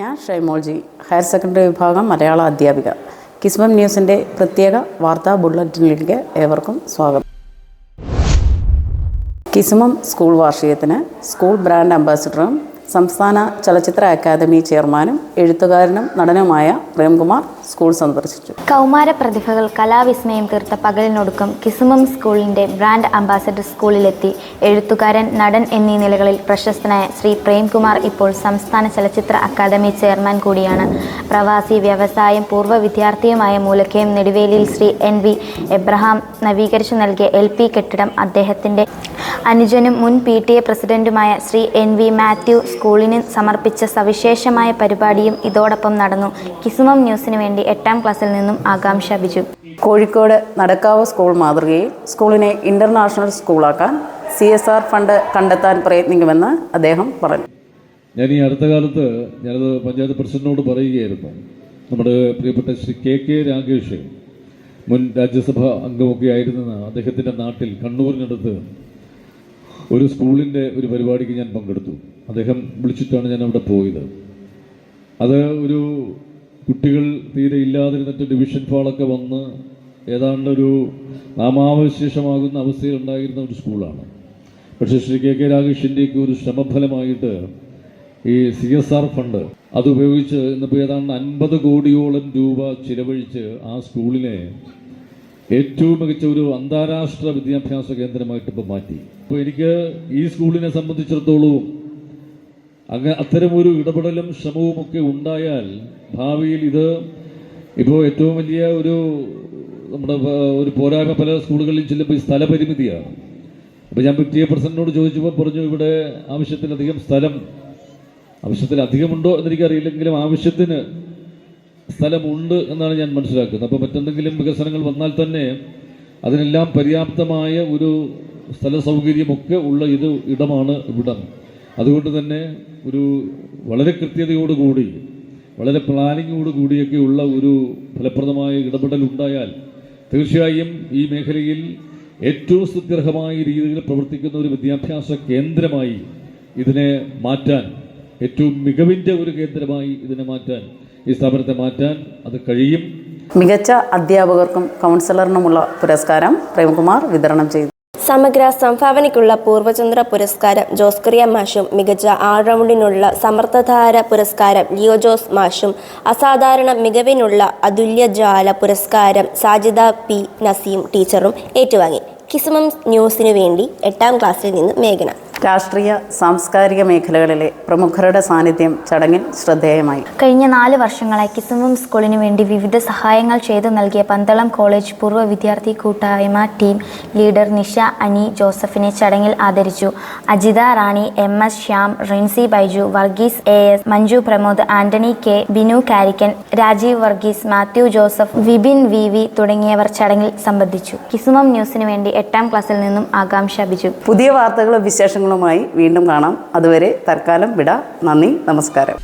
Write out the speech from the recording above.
ഞാൻ ഷൈമോൾജി, higher secondary വിഭാഗം മലയാള അധ്യാപിക. കിസ്മം ന്യൂസിൻ്റെ പ്രത്യേക വാർത്താ ബുള്ളറ്റിനിലേക്ക് ഏവർക്കും സ്വാഗതം. കിസ്മം സ്കൂൾ വാർഷികത്തിന് സ്കൂൾ ബ്രാൻഡ് അംബാസിഡറും സംസ്ഥാന ചലച്ചിത്ര അക്കാദമി ചെയർമാനും എഴുത്തുകാരനും നടനുമായ പ്രേംകുമാർ സ്കൂൾ സന്ദർശിച്ചു. കൗമാര പ്രതിഭകൾ കലാവിസ്മയം തീർത്ത പകലിനൊടുക്കം കിസ്മം സ്കൂളിൻ്റെ ബ്രാൻഡ് അംബാസിഡർ സ്കൂളിലെത്തി. എഴുത്തുകാരൻ, നടൻ എന്നീ നിലകളിൽ പ്രശസ്തനായ ശ്രീ പ്രേംകുമാർ ഇപ്പോൾ സംസ്ഥാന ചലച്ചിത്ര അക്കാദമി ചെയർമാൻ കൂടിയാണ്. പ്രവാസി, വ്യവസായം, പൂർവ്വ വിദ്യാർത്ഥിയുമായ മൂലക്കയം നെടുവേലിയിൽ ശ്രീ NV എബ്രഹാം നവീകരിച്ചു നൽകിയ LP കെട്ടിടം അദ്ദേഹത്തിൻ്റെ അനുജനും മുൻ PTA പ്രസിഡന്റുമായ ശ്രീ NV മാത്യു സ്കൂളിന് സമർപ്പിച്ച സവിശേഷമായ പരിപാടിയും ഇതോടൊപ്പം നടന്നു. കിസ്മം ന്യൂസിന് വേണ്ടി 8ാം ക്ലാസ്സിൽ നിന്നും ആകാംക്ഷ ബിജു. കോഴിക്കോട് നടക്കാവ് സ്കൂൾ മാതൃകയിൽ സ്കൂളിനെ ഇന്റർനാഷണൽ സ്കൂളാക്കാൻ CSR ഫണ്ട് കണ്ടെത്താൻ പ്രയത്നിക്കുമെന്ന് അദ്ദേഹം പറഞ്ഞു. ഞാൻ ഈ അടുത്ത കാലത്ത് ഞാനത് പഞ്ചായത്ത് പ്രസിഡന്റിനോട് പറയുകയായിരുന്നു. നമ്മുടെ പ്രിയപ്പെട്ട ശ്രീ KK രാഗേഷ്, മുൻ രാജ്യസഭ അംഗമൊക്കെ ആയിരുന്ന അദ്ദേഹത്തിൻ്റെ നാട്ടിൽ കണ്ണൂരിനടുത്ത് ഒരു സ്കൂളിൻ്റെ ഒരു പരിപാടിക്ക് ഞാൻ പങ്കെടുത്തു. അദ്ദേഹം വിളിച്ചിട്ടാണ് ഞാൻ അവിടെ പോയത്. അത് ഒരു കുട്ടികൾ തീരെ ഇല്ലാതിരുന്നിട്ട് ഡിവിഷൻ ഫാളൊക്കെ വന്ന് ഏതാണ്ട് ഒരു നാമാവശേഷമാകുന്ന അവസ്ഥയിൽ ഉണ്ടായിരുന്ന ഒരു സ്കൂളാണ്. പക്ഷേ ശ്രീ KK രാഗേഷിൻ്റെയൊക്കെ ഒരു ശ്രമഫലമായിട്ട് ഈ CSR ഫണ്ട് അതുപയോഗിച്ച് ഇന്നിപ്പോൾ ഏതാണ്ട് 50 കോടിയോളം രൂപ ചിലവഴിച്ച് ആ സ്കൂളിനെ ഏറ്റവും മികച്ച ഒരു അന്താരാഷ്ട്ര വിദ്യാഭ്യാസ കേന്ദ്രമായിട്ട് ഇപ്പോൾ മാറ്റി. അപ്പോൾ എനിക്ക് ഈ സ്കൂളിനെ സംബന്ധിച്ചിടത്തോളം അത്തരമൊരു ഇടപെടലും ശ്രമവും ഒക്കെ ഉണ്ടായാൽ ഭാവിയിൽ ഇത് ഇപ്പോൾ ഏറ്റവും വലിയ നമ്മുടെ ഒരു പോരായ്മ പല സ്കൂളുകളിൽ ചെല്ലുമ്പോൾ ഈ സ്ഥലപരിമിതിയാണ്. അപ്പോൾ ഞാൻ PTA പ്രസിഡന്റിനോട് ചോദിച്ചപ്പോൾ പറഞ്ഞു, ഇവിടെ ആവശ്യത്തിലധികമുണ്ടോ എന്നെനിക്കറിയില്ലെങ്കിലും ആവശ്യത്തിന് സ്ഥലമുണ്ട് എന്നാണ് ഞാൻ മനസ്സിലാക്കുന്നത്. അപ്പോൾ മറ്റെന്തെങ്കിലും വികസനങ്ങൾ വന്നാൽ തന്നെ അതിനെല്ലാം പര്യാപ്തമായ ഒരു സ്ഥല സൗകര്യമൊക്കെ ഉള്ള ഇടമാണ് ഇവിടം. അതുകൊണ്ട് തന്നെ ഒരു വളരെ കൃത്യതയോടുകൂടി, വളരെ പ്ലാനിങ്ങോടുകൂടിയൊക്കെ ഉള്ള ഒരു ഫലപ്രദമായ ഇടപെടൽ ഉണ്ടായാൽ തീർച്ചയായും ഈ മേഖലയിൽ ഏറ്റവും സ്തുത്യർഹമായ രീതിയിൽ പ്രവർത്തിക്കുന്ന ഒരു വിദ്യാഭ്യാസ കേന്ദ്രമായി ഇതിനെ മാറ്റാൻ, ഏറ്റവും മികവിൻ്റെ ഒരു കേന്ദ്രമായി ഇതിനെ മാറ്റാൻ, ഈ സ്ഥാപനത്തെ മാറ്റാൻ അത് കഴിയും. മികച്ച അധ്യാപകർക്കും കൗൺസിലറിനുമുള്ള പുരസ്കാരം പ്രേംകുമാർ വിതരണം ചെയ്തു. സമഗ്ര സംഭാവനയ്ക്കുള്ള പൂർവചന്ദ്ര പുരസ്കാരം ജോസ്കറിയ മാഷും, മികച്ച ആൾറൗണ്ടിനുള്ള സമർത്ഥധാര പുരസ്കാരം ലിയോ ജോസ് മാഷും, അസാധാരണ മികവിനുള്ള അതുല്യജാല പുരസ്കാരം സാജിദ P നസീം ടീച്ചറും ഏറ്റുവാങ്ങി. കിസ്മം ന്യൂസിനു വേണ്ടി 8ാം ക്ലാസ്സിൽ നിന്ന് മേഘന. രാഷ്ട്രീയ, സാംസ്കാരിക മേഖലകളിലെ പ്രമുഖരുടെ സാന്നിധ്യം ചടങ്ങിൽ ശ്രദ്ധേയമായി. കഴിഞ്ഞ 4 വർഷങ്ങളായി കിസ്മം സ്കൂളിനു വേണ്ടി വിവിധ സഹായങ്ങൾ ചെയ്തു നൽകിയ പന്തളം കോളേജ് പൂർവ്വ വിദ്യാർത്ഥി കൂട്ടായ്മ ടീം ലീഡർ നിഷ അനി ജോസഫിനെ ചടങ്ങിൽ ആദരിച്ചു. Ajitha Rani, MS Shyam, Rincy Baiju, Varghese AS, Manju Pramod, Antony K, Binu Karikkan, Rajeev Varghese, Mathew Joseph, Vipin VV തുടങ്ങിയവർ ചടങ്ങിൽ സംബന്ധിച്ചു. കിസ്മം ന്യൂസിനു വേണ്ടി 8ാം ക്ലാസ്സിൽ നിന്നും ആകാംക്ഷ ബിജു. പുതിയ വാർത്തകളും വിശേഷങ്ങളുമായി വീണ്ടും കാണാം. അതുവരെ തൽക്കാലം വിട. നന്ദി, നമസ്കാരം.